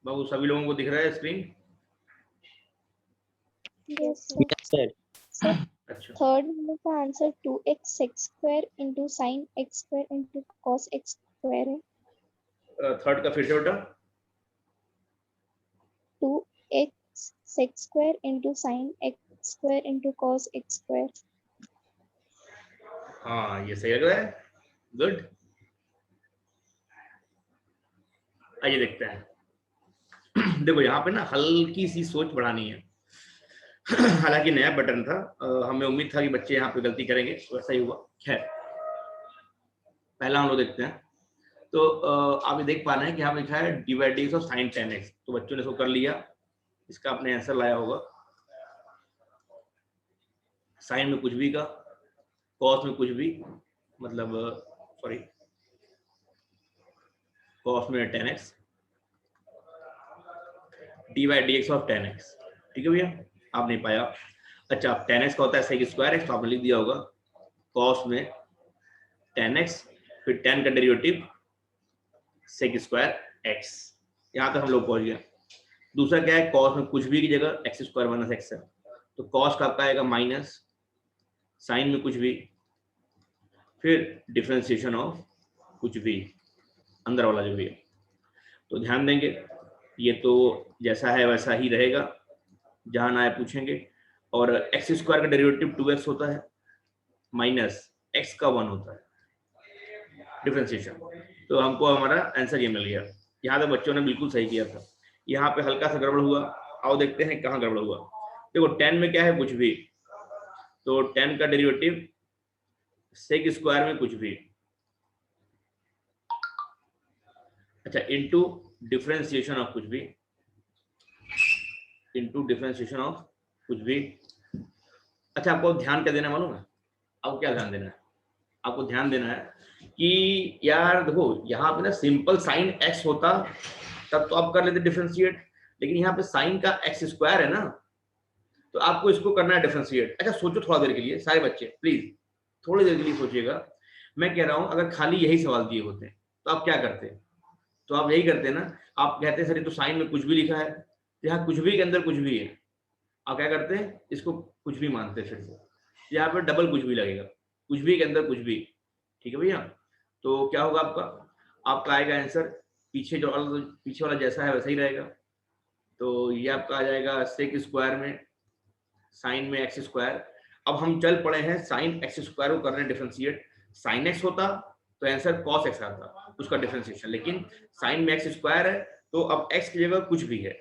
बाबू सभी लोगों को दिख रहा है screen? Yes, sir. Yes, sir. Sir, अच्छा, third one का answer 2x sec square into sin x square into cos x square है. थर्ड का फिर से बेटा। 2x sec square into sin x square into cos x square. हाँ ये सही लग रहा है, गुड। आइए देखते हैं। देखो यहाँ पे ना हल्की सी सोच बढ़ानी है। हालांकि नया बटन था, हमें उम्मीद था कि बच्चे यहाँ पे गलती करेंगे, वैसा ही हुआ। खैर पहला हम लोग देखते हैं। तो आप ये देख पा रहे हैं कि यहाँ पे लिखा है डिवाइडिंग ऑफ साइन 10x, तो बच्चों ने इसको कर लिया, इसका आपने आंसर लाया होगा। साइन में कुछ भी का, कॉस में कुछ भी, मतलब सॉरी कॉस में 10x, D by D x of 10x। ठीक है भैया, आप नहीं पाया। अच्छा 10x का होता है सेक स्क्वायर एक्स, तो आपने लिख दिया होगा कॉस में 10x, फिर 10 का डेरिवेटिव सेक स्क्वायर एक्स। यहाँ तक हम लोग पहुंच गए। दूसरा क्या है, कॉस में कुछ भी की जगह एक्स स्क्वायर माइनस एक्स है, तो कॉस का आपका आएगा माइनस, साइन में कुछ भी, फिर डिफरेंशिएशन ऑफ कुछ भी, अंदर वाला जो भी है। तो ध्यान देंगे, ये तो जैसा है वैसा ही रहेगा, जहां ना आए पूछेंगे। और एक्स स्क्वायर का डेरिवेटिव 2x होता है, माइनस एक्स का 1 होता है, डिफरेंशिएशन। तो हमको हमारा आंसर ये मिल गया। यहाँ तक बच्चों ने बिल्कुल सही किया था। यहाँ पे हल्का सा गड़बड़ हुआ, आओ देखते हैं कहाँ गड़बड़ हुआ। देखो 10 में क्या है, कुछ भी, तो 10 का डेरिवेटिव सेक स्क्वायर में कुछ भी, अच्छा इनटू डिफरेंशिएशन ऑफ कुछ भी, इनटू डिफरेंशिएशन ऑफ कुछ भी। अच्छा आपको ध्यान क्या देना है मालूम है? आपको क्या ध्यान देना है? आपको ध्यान देना है कि यार देखो यहाँ पे ना सिंपल साइन एक्स होता तब तो आप कर लेते डिफरेंशिएट, लेकिन यहाँ पे साइन का एक्स स्क्वायर है ना, तो आपको इसको करना है डिफरेंशिएट। अच्छा सोचो थोड़ा देर के लिए, सारे बच्चे प्लीज थोड़ी देर के लिए सोचिएगा। मैं कह रहा हूं अगर खाली यही सवाल दिए होते तो आप क्या करते? तो आप यही करते ना, आप कहते सर ये तो साइन में कुछ भी लिखा है, तो यहाँ कुछ भी के अंदर कुछ भी है, आप क्या करते हैं इसको कुछ भी मानते हैं, फिर से यहाँ पे डबल कुछ भी लगेगा, कुछ भी के अंदर कुछ भी। ठीक है भैया, तो क्या होगा आपका? आपका आएगा आंसर पीछे वाला जैसा है वैसा ही रहेगा। तो ये आपका आ जाएगा सेक स्क्वायर में साइन में एक्स स्क्वायर। अब हम चल पड़े हैं साइन एक्स स्क्वायर को करने डिफरेंशिएट। साइन एक्स होता तो आंसर कॉस एक्स आता उसका डिफरेंशिएशन, लेकिन साइन में एक्स स्क्वायर है तो अब एक्स की जगह कुछ भी है।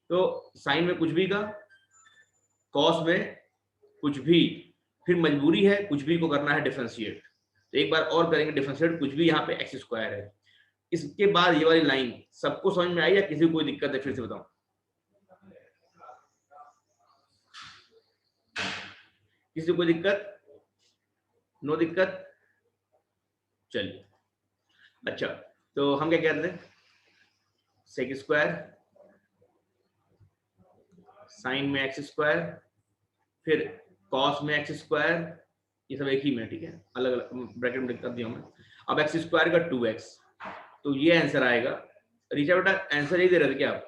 तो साइन में कुछ भी का, कॉस में कुछ भी, फिर मजबूरी है कुछ भी को करना है डिफरेंशिएट। तो एक बार और करेंगे डिफरेंशिएट, कुछ भी यहाँ पे एक्स स्क्वायर है। इसके बाद ये वाली लाइन सबको समझ में आई या किसी को कोई दिक्कत है? फिर से बताओ, किसी को कोई दिक्कत? नो दिक्कत? चलिए अच्छा, तो हम क्या कहते हैं, सेक स्क्वायर साइन में एक्स स्क्वायर, फिर कॉस में एक्स स्क्वायर, ये सब एक ही में, ठीक है, अलग अलग ब्रैकेट में लिख दिया मैं। अब एक्स स्क्वायर का 2x, तो ये आंसर आएगा। रीचा बेटा आंसर यही दे रहे थे क्या आप?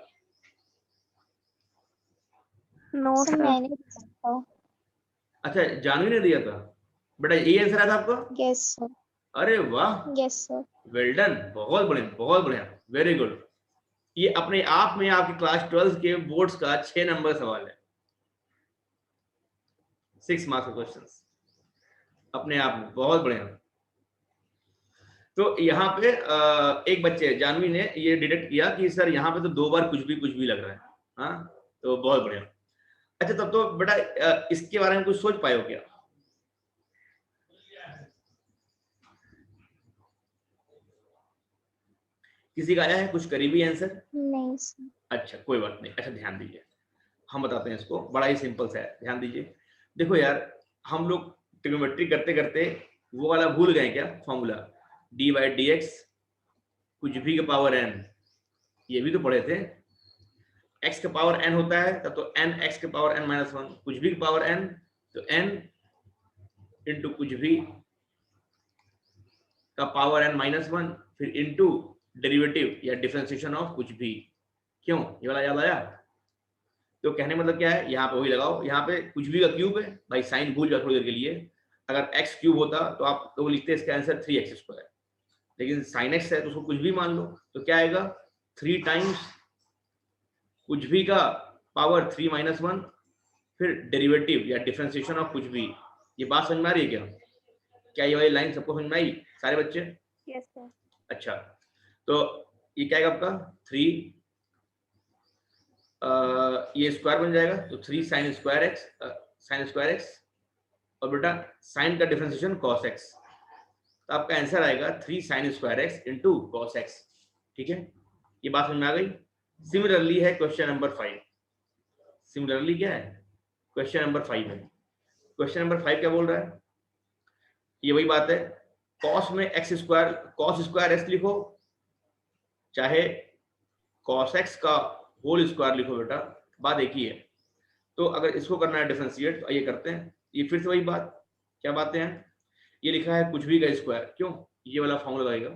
No, sir sir. मैंने बताया. अच्छा जानवी ने दिया था बेटा, यही आंसर आया था आपका? Yes sir. अरे वाह, Yes sir. वेल डन, बहुत बढ़िया बहुत बढ़िया, वेरी गुड। ये अपने आप में आपके क्लास 12 के बोर्ड्स का 6 नंबर सवाल है, 6 मार्क्स का क्वेश्चन अपने आप में, बहुत बढ़िया। तो यहाँ पे एक बच्चे जानवी ने ये डिटेक्ट किया कि सर यहाँ पे तो 2 बार कुछ भी लग रहा है। हाँ तो बहुत बढ़िया। अच्छा तब तो बेटा इसके बारे में कुछ सोच पाए हो क्या? किसी का आया है कुछ करीबी आंसर? नहीं सर. अच्छा कोई बात नहीं। अच्छा ध्यान दीजिए, हम बताते हैं इसको, बड़ा ही सिंपल सा है, ध्यान दीजिए। देखो यार हम लोग ट्रिग्नोमेट्री करते करते वो वाला भूल गए क्या formula, D by D x कुछ भी का पावर n, ये भी तो पढ़े थे। x का पावर n होता है तब तो n x के पावर n माइनस 1, कुछ भी का पावर n तो n इंटू कुछ भी का पावर n माइनस 1, फिर इंटू डेरिवेटिव या डिफरेंशिएशन ऑफ कुछ भी। क्यों, ये वाला याद आया? तो कहने मतलब क्या है, यहाँ पे वही लगाओ, यहाँ पे कुछ भी का क्यूब है भाई, साइन भूल जाओ थोड़ी देर के लिए। अगर x क्यूब होता तो आप लोग लिखते इसका आंसर 3x², लेकिन साइन x है तो उसको कुछ भी मान लो, तो क्या आएगा 3 टाइम्स कुछ भी का पावर 3 - 1, फिर डेरिवेटिव या डिफरेंशिएशन ऑफ कुछ भी। ये बात समझ में आ रही है क्या? क्या ये वाली लाइन सबको समझ में आई सारे बच्चे? Yes sir. अच्छा, तो ये क्या आएगा आपका 3, ये स्क्वायर बन जाएगा तो 3 sin स्क्वायर x, और बेटा साइन का डिफरेंशिएशन cos x, तो आपका आंसर आएगा 3 sin square x into cos x। ठीक है, ये बात समझ में आ गई। सिमिलरली है क्वेश्चन नंबर 5। सिमिलरली क्या है, क्वेश्चन नंबर 5 है। क्वेश्चन नंबर 5 क्या बोल रहा है, ये वही बात है, cos में x square, cos square x लिखो, चाहे cos x का होल स्क्वायर लिखो, बेटा बात एक ही है। तो अगर इसको करना है डिफरेंशिएट तो ये करते हैं, ये फिर से वही बात, क्या बातें हैं, ये लिखा है कुछ भी का स्क्वायर, क्यों, ये वाला फॉर्मूला लगेगा,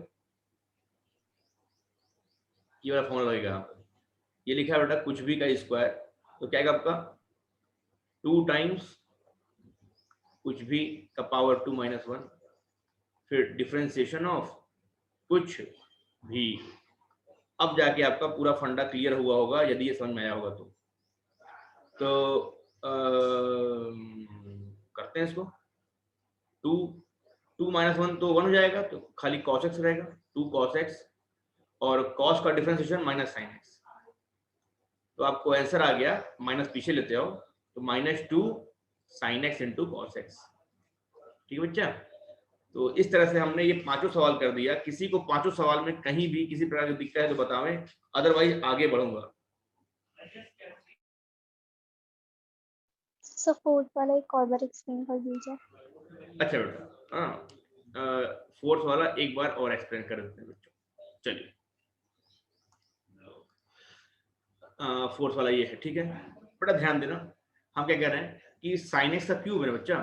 ये वाला फॉर्मूला लगेगा यहाँ पर। ये लिखा है बेटा कुछ भी का स्क्वायर, तो क्या आएगा आपका 2 टाइम्स कुछ भी का पावर 2 - 1, फिर डिफरेंशिएशन ऑफ कुछ भी। अब जाके आपका पूरा फंडा क्लियर हुआ होगा, यदि ये समझ में आया होगा तो करते हैं इसको। 2 - 1 तो 1 हो जाएगा, तो खाली cos x रहेगा, 2 cos x, और cos का डिफरेंशिएशन माइनस sin x, तो आपको आंसर आ गया, माइनस पीछे लेते हो तो -2 sin x into cos x। ठीक है बच्चा, तो इस तरह से हमने ये पांचों सवाल कर दिया। किसी को पांचों सवाल में कहीं भी किसी प्रकार की दिक्कत है तो बतावें, अदरवाइज आगे बढ़ूंगा। सर फोर्थ वाला एक और बार एक्सप्लेन कर दीजिए। अच्छा बेटा, हाँ, फोर्थ वाला एक बार और एक्सप्लेन कर देते हैं बच्चों। चलिए, फोर्थ वाला ये है, ठीक है बेटा, ध्यान देना। हम क्या कह रहे हैं कि sin x का क्यूब है बच्चा,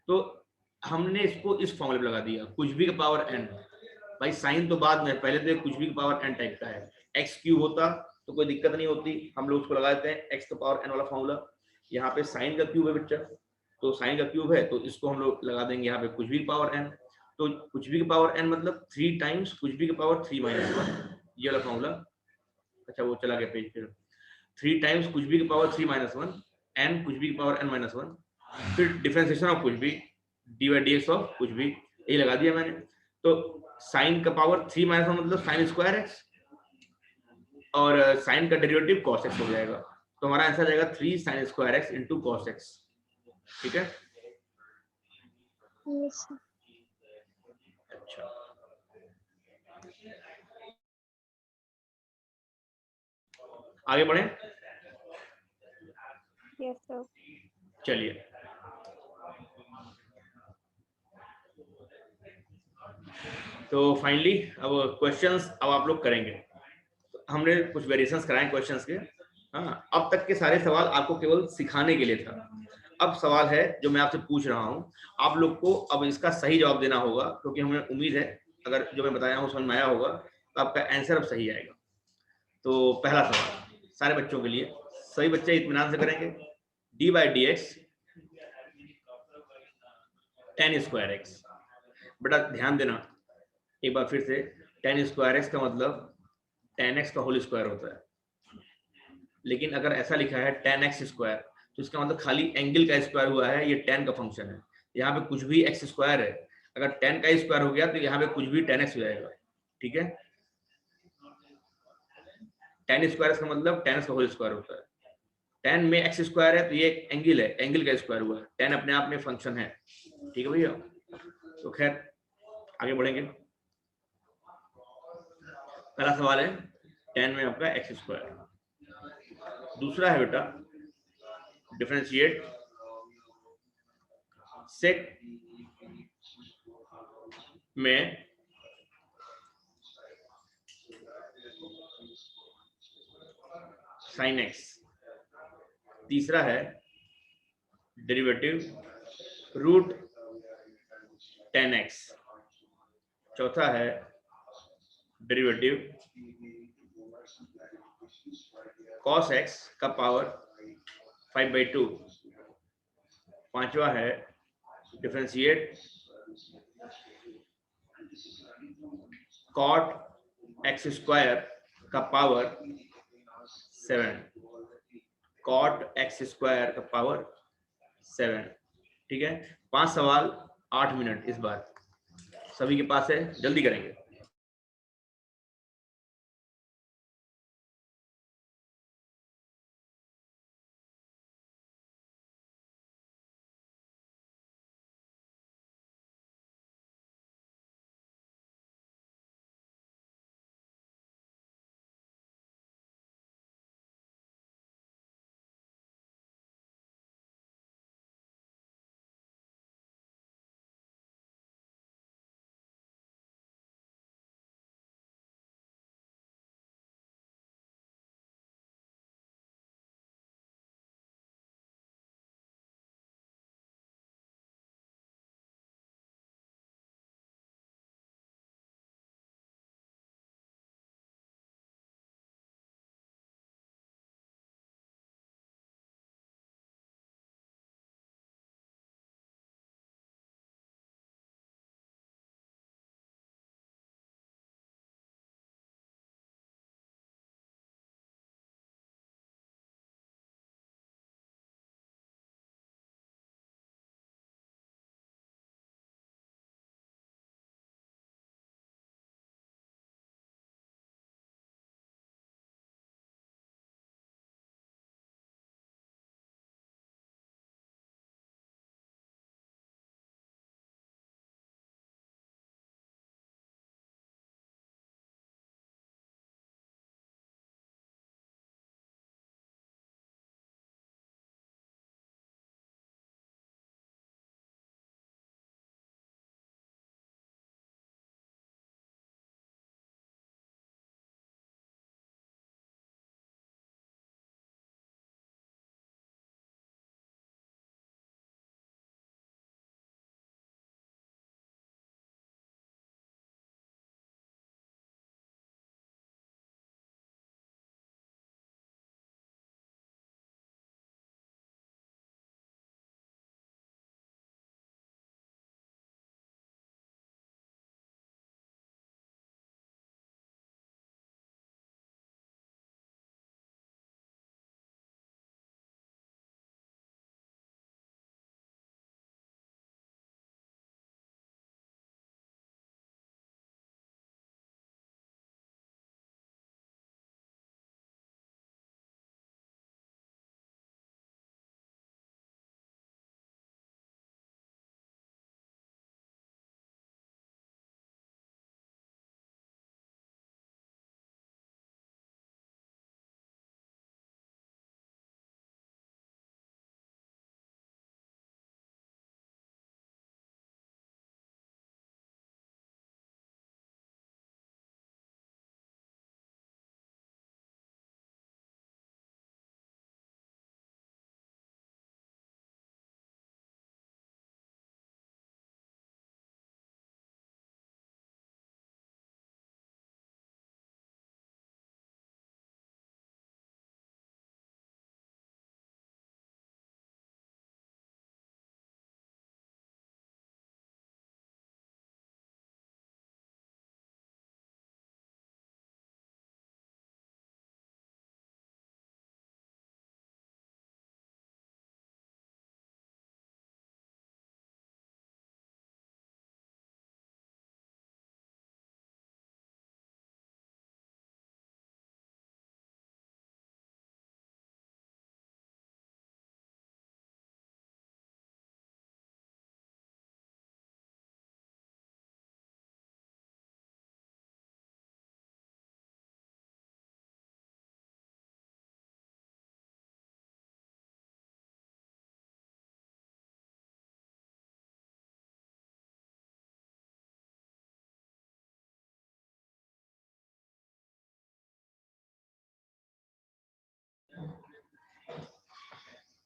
तो हमने इसको इस फॉर्मूले पे लगा दिया, कुछ भी का पावर n। भाई साइन तो बाद में, पहले तो कुछ भी का पावर n टाइप का है, x क्यूब होता तो कोई दिक्कत नहीं होती, हम लोग उसको लगा देते हैं x का पावर n वाला फॉर्मूला। यहाँ पे साइन का क्यूब है बच्चा, तो साइन का क्यूब है तो इसको हम लोग लगा देंगे यहाँ पे कुछ भी का पावर n, तो कुछ भी का पावर n मतलब 3 टाइम्स कुछ भी का पावर 3 - 1, ये वाला फॉर्मूला। अच्छा वो चला गया पेज, फिर 3 टाइम्स कुछ भी की पावर 3 - 1, n कुछ भी की पावर n - 1, फिर डिफरेंशिएशन ऑफ कुछ भी dy/dx ऑफ कुछ भी, यही लगा दिया मैंने। तो साइन का पावर 3 - 1 मतलब साइन स्क्वायर x, और साइन का डेरिवेटिव cos x हो जाएगा, तो हमारा आंसर जाएगा 3 sin square x into cos x। ठीक है, यस सर। अच्छा आगे बढ़े, यस सर। चलिए। तो फाइनली अब क्वेश्चंस अब आप लोग करेंगे, हमने कुछ वेरिएशंस कराए क्वेश्चंस के। हाँ, अब तक के सारे सवाल आपको केवल सिखाने के लिए था, अब सवाल है जो मैं आपसे पूछ रहा हूँ, आप लोग को अब इसका सही जवाब देना होगा, क्योंकि हमें उम्मीद है अगर जो मैं बताया हूँ समझ में आया होगा तो आपका आंसर अब सही आएगा। तो पहला सवाल सारे बच्चों के लिए, सभी बच्चे इत्मीनान से करेंगे, d/dx tan स्क्वायर x। बेटा ध्यान देना एक बार फिर से, tan स्क्वायर x का मतलब tan x का होल स्क्वायर होता है, लेकिन अगर ऐसा लिखा है tan x स्क्वायर तो इसका मतलब खाली एंगल का स्क्वायर हुआ है, ये tan का फंक्शन है। यहाँ पे कुछ भी x स्क्वायर है, अगर tan का स्क्वायर हो गया तो यहाँ पे कुछ भी tan x हो जाएगा। ठीक है, tan स्क्वायर का मतलब tan का होल स्क्वायर होता है, tan में x स्क्वायर है तो ये एंगल है, एंगल का स्क्वायर हुआ है, tan अपने आप में फंक्शन है। ठीक है भैया, तो खैर आगे बढ़ेंगे। पहला सवाल है tan में आपका x स्क्वायर। दूसरा है बेटा डिफरेंशिएट sec में sin x। तीसरा है डेरिवेटिव रूट tan x। चौथा है डेरिवेटिव cos x का पावर 5/2। पांचवा है डिफरेंशिएट cot x स्क्वायर का पावर 7। cot x स्क्वायर का पावर 7। ठीक है, 5 सवाल 8 मिनट इस बार सभी के पास है, जल्दी करेंगे।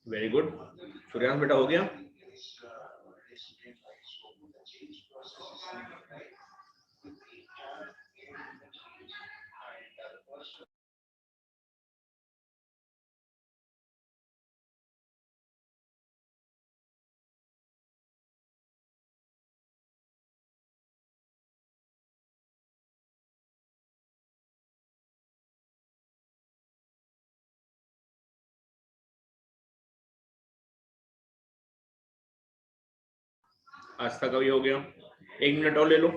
वेरी गुड, सूर्यांश बेटा हो गया। आज तक अभी हो गया, 1 मिनट और ले लो।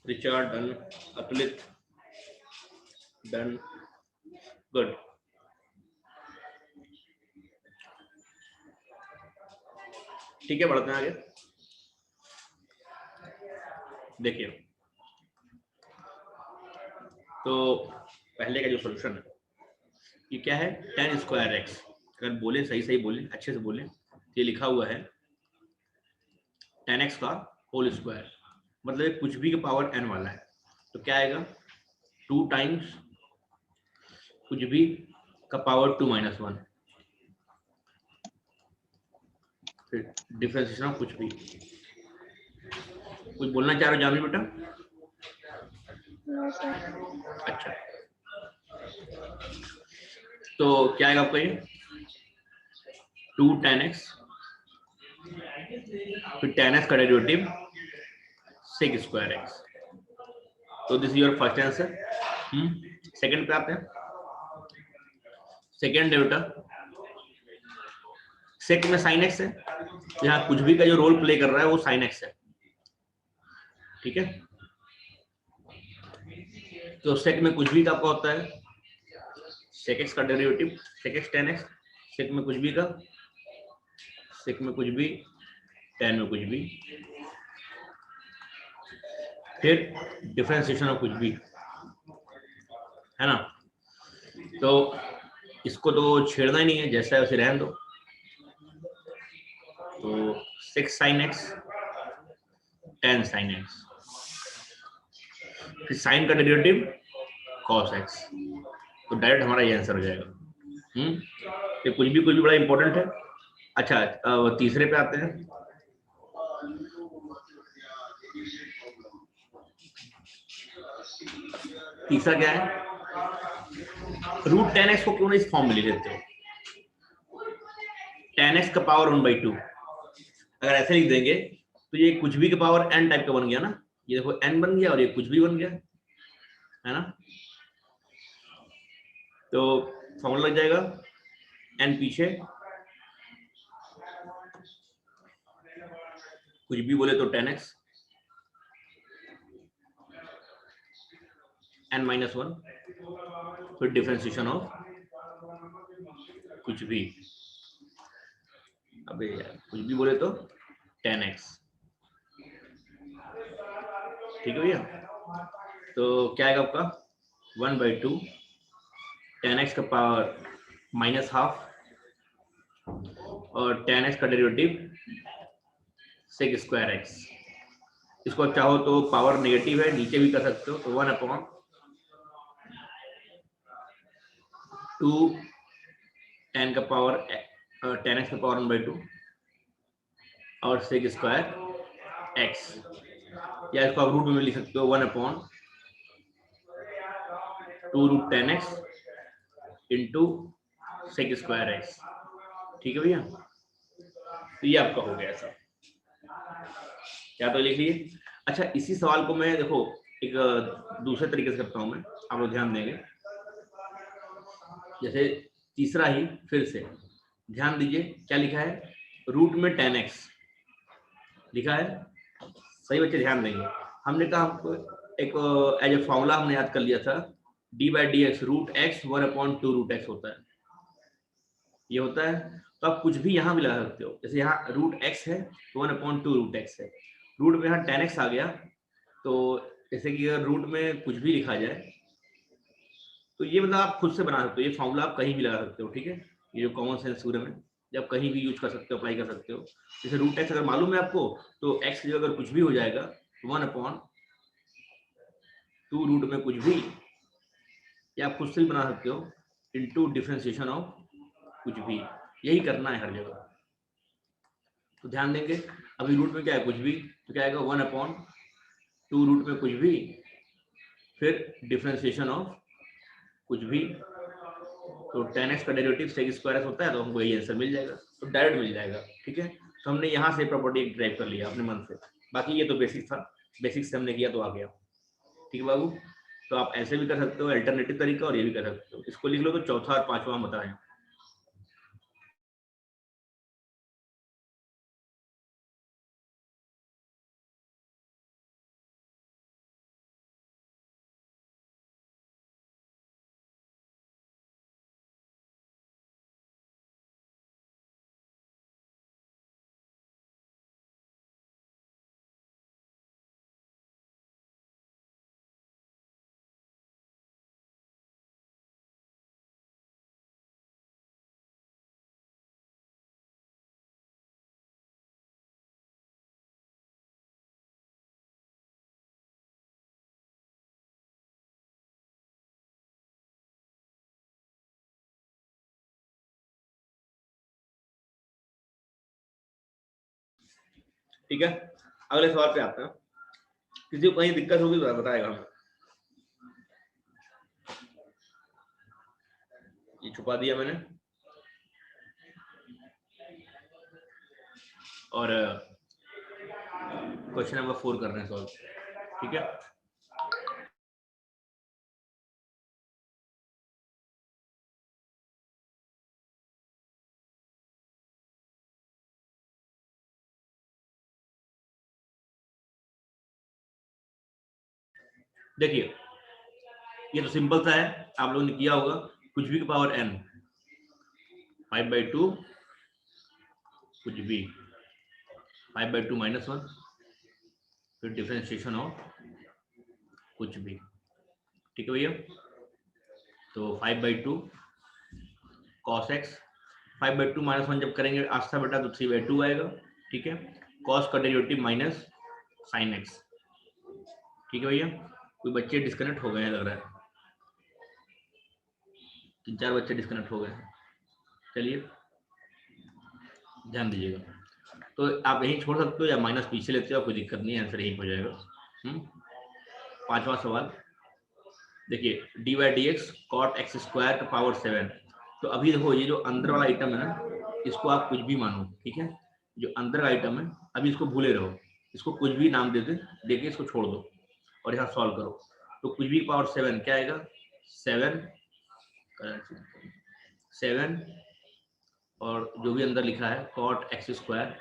Richard done, Atulit done, good. ठीक है, बढ़ते हैं आगे। देखिए, तो पहले का जो सॉल्यूशन है ये क्या है, tan स्क्वायर एक्स। अगर बोले सही बोले, अच्छे से बोले, तो ये लिखा हुआ है tan x का होल स्क्वायर, मतलब ये कुछ भी का पावर n वाला है। तो क्या आएगा, 2 टाइम्स कुछ भी का पावर 2 - 1, फिर डिफरेंशिएशन ऑफ कुछ भी। कुछ बोलना चाह रहे हो जानवी बेटा? No sir. अच्छा, तो क्या आएगा आपका ये 2 tan x, फिर tan x का डेरिवेटिव sec स्क्वायर x। तो this is your first answer. Second पे आते हैं। सेकंड है बेटा, सेक में sin x है, तो यहाँ कुछ भी का जो रोल प्ले कर रहा है वो sin x है, ठीक है। तो सेक में कुछ भी का आपका होता है sec x का derivative sec x tan x, सेक में कुछ भी का, सेक में कुछ भी, tan में कुछ भी, फिर डिफरेंशिएशन ऑफ कुछ भी, है ना। तो इसको तो छेड़ना ही नहीं है, जैसा है वैसे रहने दो। तो 6 sin x tan sin x, फिर sin का डेरिवेटिव cos x। तो डायरेक्ट हमारा ये आंसर हो जाएगा। ये कुछ भी बड़ा इंपॉर्टेंट है। अच्छा, तीसरे पे आते हैं। तीसरा क्या है, रूट tan x को क्यों नहीं इस फॉर्म में ले लेते हो, tan x का पावर 1/2। अगर ऐसे लिख देंगे तो ये कुछ भी का पावर n टाइप का बन गया ना, ये देखो n बन गया और ये कुछ भी बन गया, है ना। तो फॉर्मूला लग जाएगा n पीछे, कुछ भी बोले तो tan x n - 1, फिर डिफरेंशिएशन ऑफ कुछ भी, अबे यार कुछ भी बोले तो tan x, ठीक है भैया। तो क्या आएगा आपका 1/2 tan x का पावर -½ और tan x का डेरिवेटिव sec स्क्वायर x। इसको आप चाहो तो पावर नेगेटिव है नीचे भी कर सकते हो, तो 1/2 tan का पावर tan x का पावर 1/2 और sec स्क्वायर x, या इसको आप रूट में लिख सकते हो 1/2 √tan x into sec square x, ठीक है भैया। तो ये आपका हो गया ऐसा, क्या तो लिख लिए। अच्छा, इसी सवाल को मैं देखो एक दूसरे तरीके से करता हूं मैं, आप लोग ध्यान देंगे। जैसे तीसरा ही फिर से ध्यान दीजिए, क्या लिखा है, रूट में tan x लिखा है, सही बच्चे ध्यान देंगे। हमने कहा हमको एक एज ए फॉर्मूला हमने याद कर लिया था, d/dx √x 1/2 √x होता है, ये होता है। तो आप कुछ भी यहाँ भी लगा सकते हो, जैसे यहाँ √x है तो 1/2 √x है, रूट में यहाँ tan x आ गया, तो जैसे कि अगर रूट में कुछ भी लिखा जाए तो ये मतलब आप खुद से बना सकते हो, ये फॉर्मूला आप कहीं भी लगा सकते हो, ठीक है। ये जो कॉमन सेंस थ्योरम है, जब कहीं भी यूज कर सकते हो, अप्लाई कर सकते हो। जैसे रूट एक्स अगर मालूम है आपको, तो एक्स की जगह अगर कुछ भी हो जाएगा, 1/2 रूट में कुछ भी, या आप खुद से भी बना सकते हो, इनटू डिफरेंशिएशन ऑफ कुछ भी। यही करना है हर जगह। तो ध्यान देंगे, अभी रूट में क्या है, कुछ भी, तो क्या आएगा 1/2 रूट में कुछ भी, फिर डिफरेंशिएशन ऑफ कुछ भी। तो tan x का डेरिवेटिव sec स्क्वायर होता है, तो हमको यही आंसर मिल जाएगा, तो डायरेक्ट मिल जाएगा, ठीक है। तो हमने यहाँ से प्रॉपर्टी ड्राइव कर लिया अपने मन से। बाकी ये तो बेसिक था, बेसिक से हमने किया तो आ गया, ठीक है बाबू। तो आप ऐसे भी कर सकते हो, अल्टरनेटिव तरीका, और ये भी कर सकते हो। इसको लिख लो, तो चौथा और पांचवा हम बताएं। ठीक है, अगले सवाल पे आते हैं। किसी को कहीं दिक्कत होगी तो बताएगा हमें। ये छुपा दिया मैंने, और क्वेश्चन नंबर 4 कर रहे हैं सॉल्व, ठीक है। देखिए, ये तो सिंपल सा है, आप लोगों ने किया होगा। कुछ भी की पावर n, 5/2 कुछ भी, 5/2 -1, फिर डिफरेंशिएशन ऑफ कुछ भी, ठीक है भैया। तो 5/2 cos x, 5/2 -1 जब करेंगे आस्था बेटा, तो 3/2 आएगा, ठीक है। cos का डेरिवेटिव माइनस sin x, ठीक है भैया। कोई बच्चे डिस्कनेक्ट हो गए हैं लग रहा है, 3-4 बच्चे डिस्कनेक्ट हो गए हैं। चलिए ध्यान दीजिएगा। तो आप यहीं छोड़ सकते हो या माइनस पीछे लेते हो, कोई दिक्कत नहीं है, आंसर यही हो जाएगा। पांचवा सवाल देखिए, dy/dx cot x² का पावर 7। तो अभी देखो, ये जो अंदर वाला आइटम है ना, इसको आप कुछ भी मानो, ठीक है। जो अंदर का आइटम है, अभी इसको भूले रहो, इसको कुछ भी नाम देके इसको छोड़ दो, और यहाँ सॉल्व करो। तो कुछ भी पावर 7 क्या आएगा, 7 और जो भी अंदर लिखा है cot x²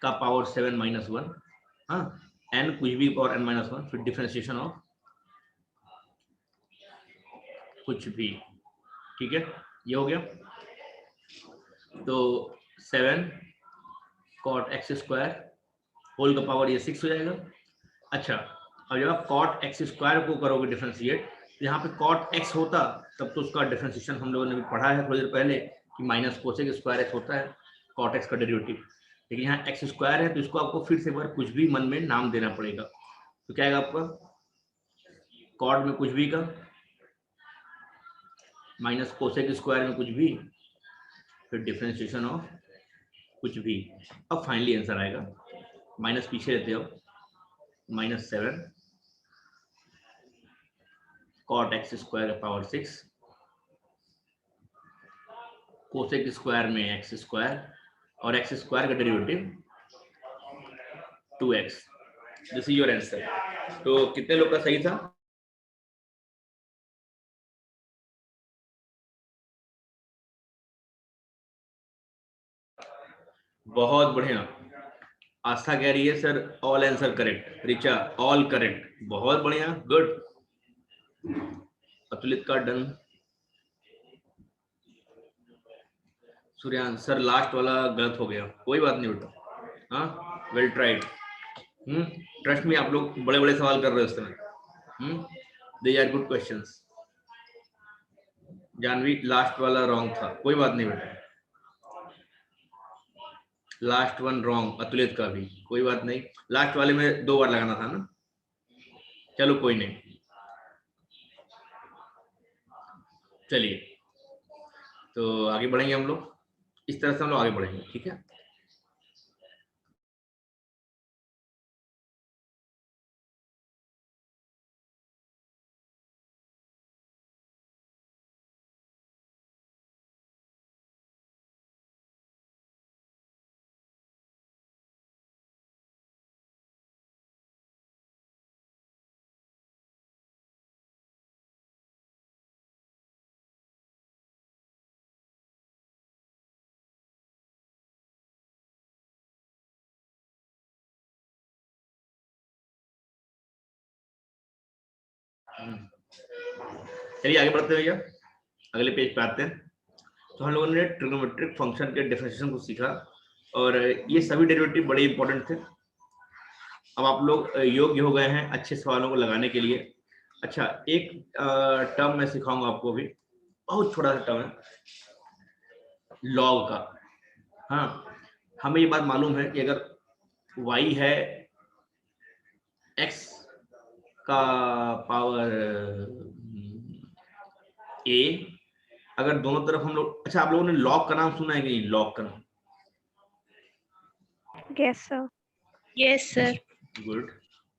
का पावर 7 -1, हाँ, n कुछ भी पावर n -1, फिर डिफरेंशिएशन ऑफ कुछ भी, ठीक है। ये हो गया। तो 7 cot x² होल का पावर ये 6 हो जाएगा। अच्छा, अब जब आप cot x² को करोगे डिफरेंशिएट, तो यहाँ पे cot x होता, तब तो उसका डिफरेंशिएशन हम लोगों ने भी पढ़ा है थोड़ी देर पहले कि माइनस cosec स्क्वायर x होता है cot x का डेरिवेटिव। लेकिन यहाँ x² है, तो इसको आपको फिर से एक बार कुछ भी मन में नाम देना पड़ेगा। तो क्या आएगा आपका, cot में कुछ भी का माइनस cosec स्क्वायर में कुछ भी, फिर डिफरेंशिएशन ऑफ कुछ भी। अब फाइनली आंसर आएगा, माइनस पीछे लेते हो, -7 cot x² का पावर 6, कोसेक स्क्वायर में x², और x² का derivative 2x। This is your answer. तो कितने लोग का सही था? बहुत बढ़िया। आस्था कह रही है sir all answer correct. Richa all correct, बहुत बढ़िया, गुड। अतुलित का डन। सूर्यान सर लास्ट वाला गलत हो गया, कोई बात नहीं बेटा, हाँ, वेल ट्राइड। ट्रस्ट में आप लोग बड़े बड़े सवाल कर रहे हो इस समय। They are good questions. Janvi last वाला रॉन्ग था, कोई बात नहीं बेटा, लास्ट वन रॉन्ग, अतुलित का भी कोई बात नहीं, लास्ट वाले में 2 बार लगाना था ना, चलो कोई नहीं। चलिए तो आगे बढ़ेंगे हम लोग, इस तरह से हम लोग आगे बढ़ेंगे, ठीक है। चलिए आगे बढ़ते हैं भैया, अगले पेज पे आते हैं। तो हम लोगों ने ट्रिग्नोमेट्रिक फंक्शन के डेफिनेशन को सीखा और ये सभी डेरिवेटिव बड़े इंपॉर्टेंट थे। अब आप लोग योग्य हो गए हैं अच्छे सवालों को लगाने के लिए। अच्छा, एक टर्म मैं सिखाऊंगा आपको अभी, बहुत छोटा सा टर्म है, लॉग का। हाँ, हमें ये बात मालूम है कि अगर y है x का पावर a, अगर दोनों तरफ हम लोग, अच्छा आप लोगों ने लॉग का नाम सुना है कि नहीं, लॉग का नाम? Yes, sir. Yes, sir. Good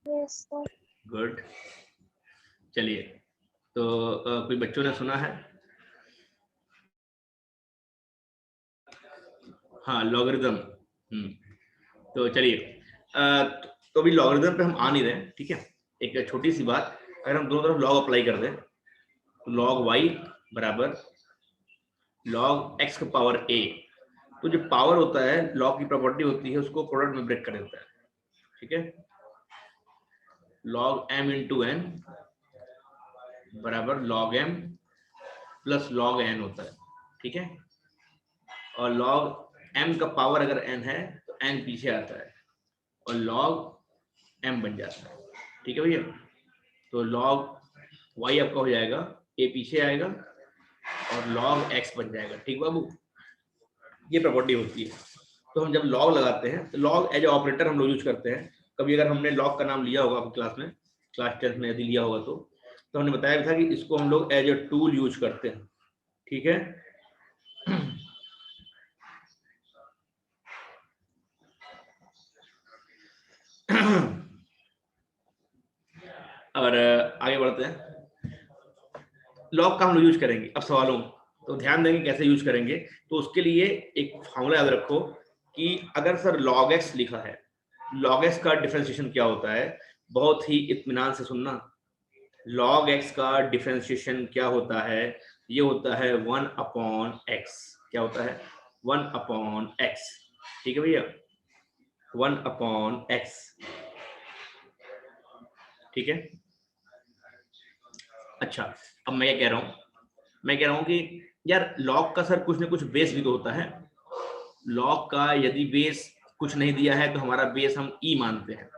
Yes, sir. Good. चलिए तो कोई बच्चों ने सुना है? हाँ, लॉगरिदम। तो चलिए तो अभी लॉगरिदम पे हम आ नहीं रहे, ठीक है। एक छोटी सी बात, अगर हम दोनों तरफ लॉग अप्लाई कर दें तो लॉग y बराबर लॉग x का पावर a, तो जो पावर होता है लॉग की प्रॉपर्टी होती है उसको प्रोडक्ट में ब्रेक कर देता है, ठीक है। लॉग m इंटू एन बराबर log m plus log n होता है, ठीक है। और लॉग m का पावर अगर n है तो n पीछे आता है और लॉग m बन जाता है, ठीक है भैया। तो लॉग y आपका हो जाएगा, a पीछे आएगा और लॉग x बन जाएगा, ठीक बाबू। ये प्रॉपर्टी होती है। तो हम जब लॉग लगाते हैं तो लॉग एज ए ऑपरेटर हम लोग यूज करते हैं। कभी अगर हमने लॉग का नाम लिया होगा आपकी क्लास में, क्लास 10 में यदि लिया होगा तो हमने बताया भी था कि इसको हम लोग एज ए टूल यूज करते हैं, ठीक है। और आगे बढ़ते हैं, लॉग का हम लोग यूज करेंगे अब सवालों में, तो ध्यान देंगे कैसे यूज करेंगे। तो उसके लिए एक फॉर्मूला याद रखो कि अगर सर log x लिखा है, log x का डिफरेंशिएशन क्या होता है, बहुत ही इत्मीनान से सुनना। log x का डिफरेंशिएशन क्या होता है, ये होता है 1/x। क्या होता है? 1/x, ठीक है भैया, 1/x, ठीक है। अच्छा, अब मैं क्या कह रहा हूं, मैं कह रहा हूं कि यार लॉग का सर कुछ ना कुछ बेस भी तो होता है। लॉग का यदि बेस कुछ नहीं दिया है तो हमारा बेस हम ई मानते हैं,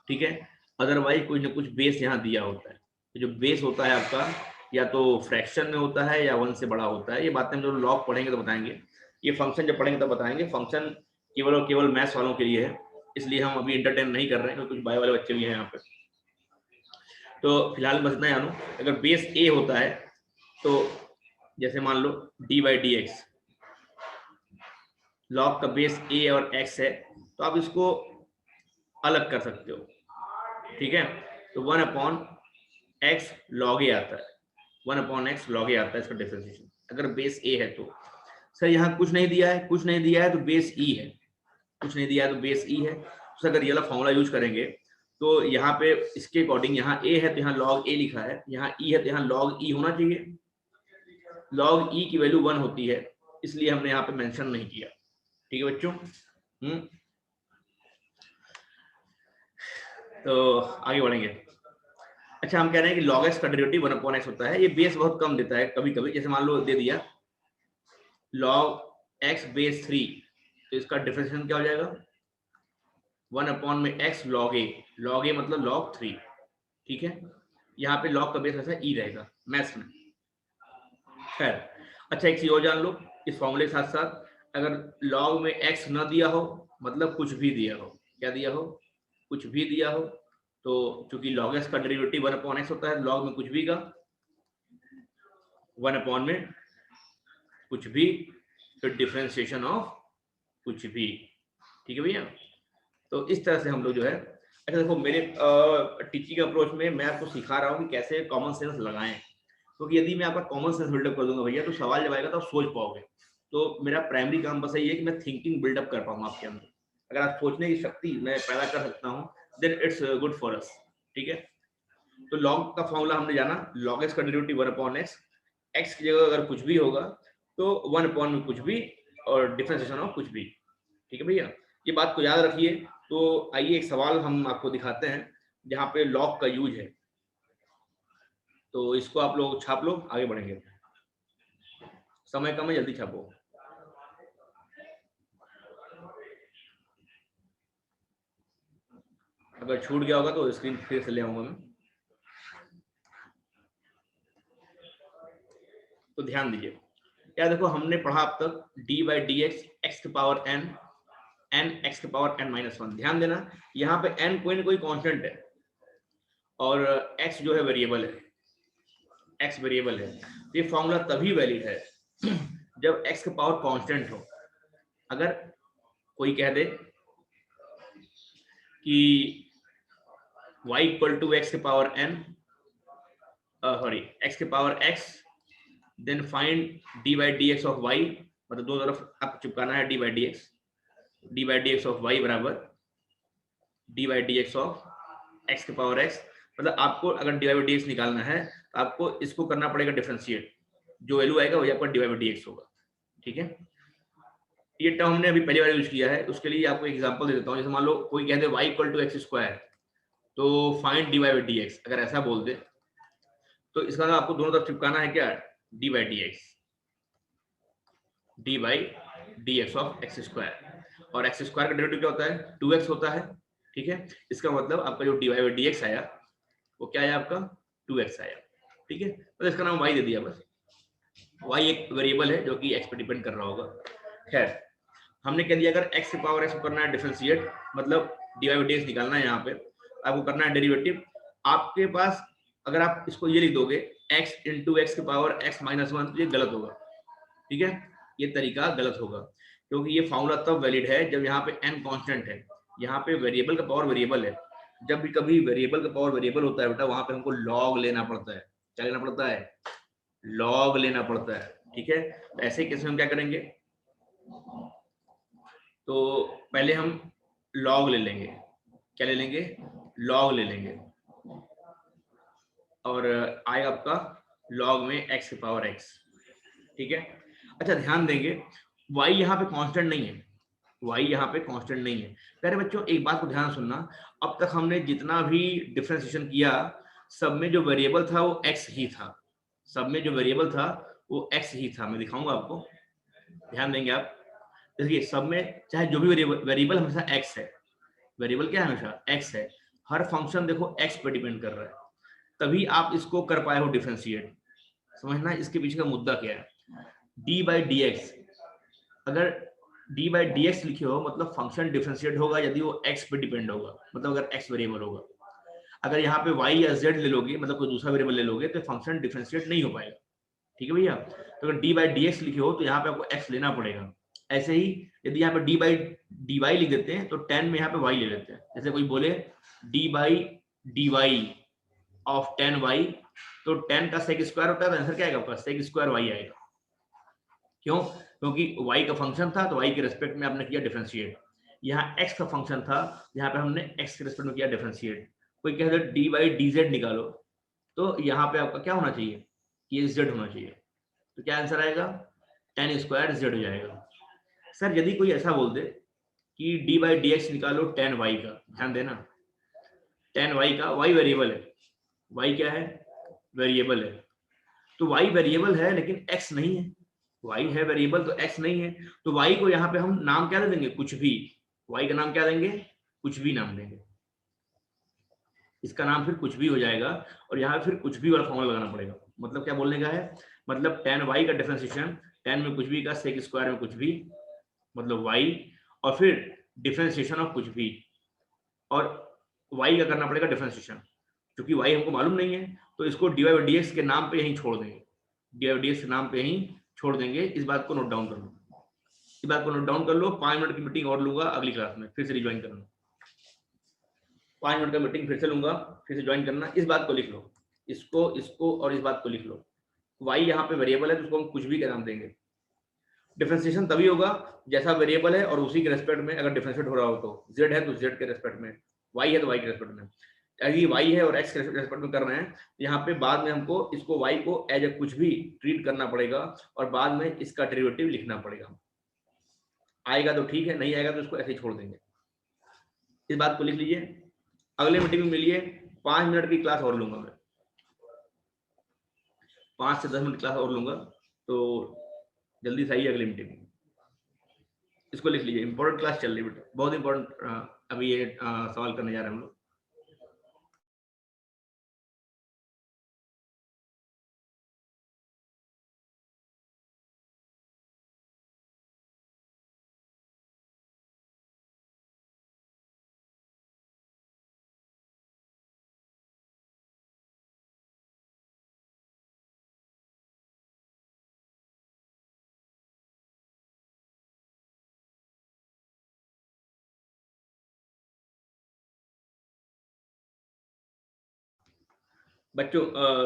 ठीक है। अदरवाइज कुछ ना कुछ बेस यहाँ दिया होता है। तो जो बेस होता है आपका या तो फ्रैक्शन में होता है या 1 से बड़ा होता है। ये बातें हम जब लॉग पढ़ेंगे तो बताएंगे, ये फंक्शन जब पढ़ेंगे तब बताएंगे। फंक्शन केवल और केवल मैथ्स वालों के लिए है, इसलिए हम अभी एंटरटेन नहीं कर रहे हैं क्योंकि कुछ बायो वाले बच्चे भी हैं यहाँ पे। तो फिलहाल बस इतना जानो, अगर बेस ए होता है तो जैसे मान लो dy/dx, लॉग का बेस ए और x है तो आप इसको अलग कर सकते हो, ठीक है। तो 1/x log a आता है, 1/x log a आता है इसका डिफरेंशिएशन अगर बेस a है तो। सर यहाँ कुछ नहीं दिया है, कुछ नहीं दिया है तो बेस e है, कुछ नहीं दिया है तो बेस e है। तो अगर ये वाला फॉर्मूला यूज करेंगे तो यहाँ पे इसके अकॉर्डिंग यहाँ a है तो यहाँ log a लिखा है, यहाँ e है तो यहाँ log e होना चाहिए। log e की वैल्यू 1 होती है, इसलिए हमने यहाँ पे मेंशन नहीं किया, ठीक है बच्चों। तो आगे बढ़ेंगे। अच्छा, हम कह रहे हैं कि log x का डेरिवेटिव 1/x होता है। ये बेस बहुत कम देता है कभी कभी, जैसे मान लो दे दिया log x बेस 3, तो इसका डिफरेंशिएशन क्या हो जाएगा 1/x log a, log a मतलब log 3, ठीक है। यहाँ पे log का बेस ऐसा e रहेगा मैथ्स में, खैर, अच्छा एक चीज और जान लो इस फॉर्मूले के साथ साथ, अगर log में x न दिया हो मतलब कुछ भी दिया हो, क्या दिया हो, कुछ भी दिया हो, तो चूंकि log x का डेरिवेटिव 1/x होता है, log में कुछ भी का 1 में कुछ भी, फिर डिफरेंशिएशन ऑफ कुछ भी, ठीक है भैया। तो इस तरह से हम लोग जो है, अच्छा देखो मेरे टीचिंग अप्रोच में मैं आपको सिखा रहा हूँ कि कैसे कॉमन सेंस लगाएं, क्योंकि यदि मैं आपका कॉमन सेंस बिल्डअप कर दूंगा भैया तो सवाल जब आएगा तो आप सोच पाओगे। तो मेरा प्राइमरी काम बस यही है कि मैं थिंकिंग बिल्डअप कर पाऊँ आपके अंदर। अगर आप सोचने की शक्ति मैं पैदा कर सकता हूँ then it's good for us, ठीक है। तो लॉग का फॉर्मूला हमने जाना, लॉग एक्स का डेरिवेटिव 1/x, एक्स की जगह अगर कुछ भी होगा तो 1 में कुछ भी और डिफरेंशिएशन ऑफ कुछ भी, ठीक है भैया। ये बात को याद रखिए। तो आइए एक सवाल हम आपको दिखाते हैं जहाँ पे लॉग का यूज है, तो इसको आप लोग छाप लो, आगे बढ़ेंगे, समय कम है, जल्दी छापो। अगर छूट गया होगा तो स्क्रीन फिर से ले आऊंगा मैं। तो ध्यान दीजिए, क्या देखो हमने पढ़ा अब तक D by D x x के पावर एन, एन एक्स के पावर एन माइनस वन। ध्यान देना यहाँ पे एन कोई ना कोई कांस्टेंट है और एक्स जो है वेरिएबल है, एक्स वेरिएबल है। ये फॉर्मूला तभी वैलिड है जब एक्स का पावर कांस्टेंट हो। अगर कोई कह दे कि y इक्वल टू एक्स के पावर n, सॉरी एक्स के power x, then find D by D x of y, मतलब दो तरफ आपको चिपकाना है d by D x, d by D x of y बराबर d by D x of x के पावर x। मतलब आपको अगर डी बाई डी एक्स निकालना है तो आपको इसको करना पड़ेगा डिफरेंशिएट, जो वैल्यू आएगा वही आपका डी बाई डी एक्स होगा, ठीक है। ये टर्म हमने अभी पहली बार यूज किया है, उसके लिए आपको एग्जांपल दे देता हूँ। जैसे मान लो कोई कहते हैं y equal to X square, तो find D by D X, अगर ऐसा बोल दे तो इसका आपको दोनों तरफ चिपकाना है क्या, D by D x, d by D x of x square, और एक्स स्क्वायर का डेरिवेटिव क्या होता है, 2x होता है, ठीक है। इसका मतलब आपका जो डी बाई डी एक्स आया वो क्या आया आपका 2x आया, ठीक है। तो इसका नाम y दे दिया बस, y एक वेरिएबल है जो कि x पे डिपेंड कर रहा होगा। खैर हमने कह दिया अगर x के पावर x को करना है डिफरेंशिएट, मतलब डी बाई डी एक्स निकालना है, यहाँ पे आपको करना है डेरिवेटिव। आपके पास अगर आप इसको ये लिख दोगे x इंटू एक्स के पावर x माइनस वन, तो ये गलत होगा, ठीक है। ये तरीका गलत होगा क्योंकि ये फॉर्मूला तब वैलिड है जब यहाँ पे n कांस्टेंट है, यहाँ पे वेरिएबल का पावर वेरिएबल है। जब भी कभी वेरिएबल का पावर वेरिएबल होता है बेटा, वहां पे हमको लॉग लेना पड़ता है। क्या लेना पड़ता है, लॉग लेना पड़ता है, ठीक है। तो ऐसे केस में हम क्या करेंगे, तो पहले हम लॉग ले लेंगे, क्या ले लेंगे, लॉग ले लेंगे, और आएगा आपका लॉग में x के पावर x, ठीक है। अच्छा ध्यान देंगे y यहाँ पे कांस्टेंट नहीं है, y यहाँ पे कांस्टेंट नहीं है। प्यारे बच्चों एक बात को ध्यान सुनना, अब तक हमने जितना भी डिफरेंशिएशन किया सब में जो वेरिएबल था वो x ही था, सब में जो वेरिएबल था वो x ही था। मैं दिखाऊंगा आपको, ध्यान देंगे आप। देखिए सब में चाहे जो भी वेरिएबल हमेशा x है, वेरिएबल क्या है हमेशा x है। हर फंक्शन देखो x पे डिपेंड कर रहा है, तभी आप इसको कर पाए हो डिफरेंशिएट। समझना इसके पीछे का मुद्दा क्या है। डी बाई डी एक्स, अगर डी बाई डी एक्स लिखे हो मतलब फंक्शन डिफरेंशिएट होगा यदि वो x पे डिपेंड होगा, मतलब अगर x वेरिएबल होगा। अगर यहाँ पे y या z ले लोगे, मतलब कोई दूसरा वेरिएबल ले लोगे, तो फंक्शन डिफरेंशिएट नहीं हो पाएगा, ठीक है भैया। तो अगर डी बाई डी एक्स लिखे हो तो यहाँ पे आपको x लेना पड़ेगा। ऐसे ही यदि यहाँ पे डी बाई डी वाई लिख देते हैं तो 10 में यहाँ पे y ले लेते हैं। जैसे कोई बोले d by d y of 10y, तो 10 का सेक स्क्वायर होता है, तो आंसर क्या आएगा आपका, सेक स्क्वायर y आएगा। क्यों, क्योंकि y का फंक्शन था तो y के रिस्पेक्ट में आपने किया डिफरेंशिएट। यहाँ x का फंक्शन था, यहाँ पे हमने x के रिस्पेक्ट में किया डिफरेंशिएट। कोई कह दे डी बाई डी जेड निकालो, तो यहाँ पे आपका क्या होना चाहिए, ये z होना चाहिए। तो क्या आंसर आएगा, 10 स्क्वायर z हो जाएगा। सर यदि कोई ऐसा बोल दे कि डी बाई डी एक्स निकालो 10y का, ध्यान देना 10y का, y वेरिएबल है, y क्या है, वेरिएबल है। तो y वेरिएबल है लेकिन x नहीं है, y है वेरिएबल तो x नहीं है। तो y को यहाँ पे हम नाम क्या दे देंगे, कुछ भी। y का नाम क्या देंगे, कुछ भी नाम देंगे। इसका नाम फिर कुछ भी हो जाएगा और यहाँ फिर कुछ भी वाला फॉर्मूला लगाना पड़ेगा। मतलब क्या बोलने का है, मतलब tan y का डिफरेंशिएशन, tan में कुछ भी का sec स्क्वायर में कुछ भी मतलब y, और फिर डिफरेंशिएशन ऑफ कुछ भी, और y का करना पड़ेगा डिफरेंशिएशन। क्योंकि y हमको मालूम नहीं है तो इसको dy बाई dx के नाम पे यहीं छोड़ देंगे, dy बाई dx के नाम पे यहीं छोड़ देंगे। इस बात को नोट डाउन कर लो, इस बात को नोट डाउन कर लो। 5 मिनट की मीटिंग और लूंगा अगली क्लास में, फिर से रिज्वाइन करना। 5 मिनट का मीटिंग फिर से लूंगा, फिर से ज्वाइन करना। इस बात को लिख लो, इसको और इस बात को लिख लो। y यहाँ पे वेरिएबल है तो उसको हम कुछ भी का नाम देंगे। डिफरेंशिएशन तभी होगा जैसा वेरिएबल है और उसी के रेस्पेक्ट में अगर डिफरेंशिएट हो रहा हो, तो z है तो z के रेस्पेक्ट में, y है तो y के रेस्पेक्ट में। अगर y है और x के रेस्पेक्ट में कर रहे हैं, यहाँ पे बाद में हमको इसको y को एज ए कुछ भी ट्रीट करना पड़ेगा और बाद में इसका डेरिवेटिव लिखना पड़ेगा। आएगा तो ठीक है, नहीं आएगा तो इसको ऐसे ही छोड़ देंगे। इस बात को लिख लीजिए। अगले मीटिंग में मिलिए। 5 मिनट की क्लास और लूंगा मैं, 5 से 10 मिनट क्लास और लूंगा, तो जल्दी से आइए अगली मीटिंग में। इसको लिख लीजिए, इंपॉर्टेंट क्लास चल रही है बेटा, बहुत इंपॉर्टेंट। अभी ये सवाल करने जा रहे हैं हम लोग। बच्चों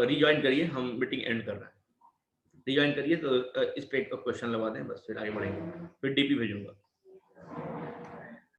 रिज्वाइन करिए, हम मीटिंग एंड कर रहे हैं। रिज्वाइन करिए तो इस पे एक क्वेश्चन लगा दें, बस फिर आगे बढ़ेंगे, फिर डीपी भेजूंगा।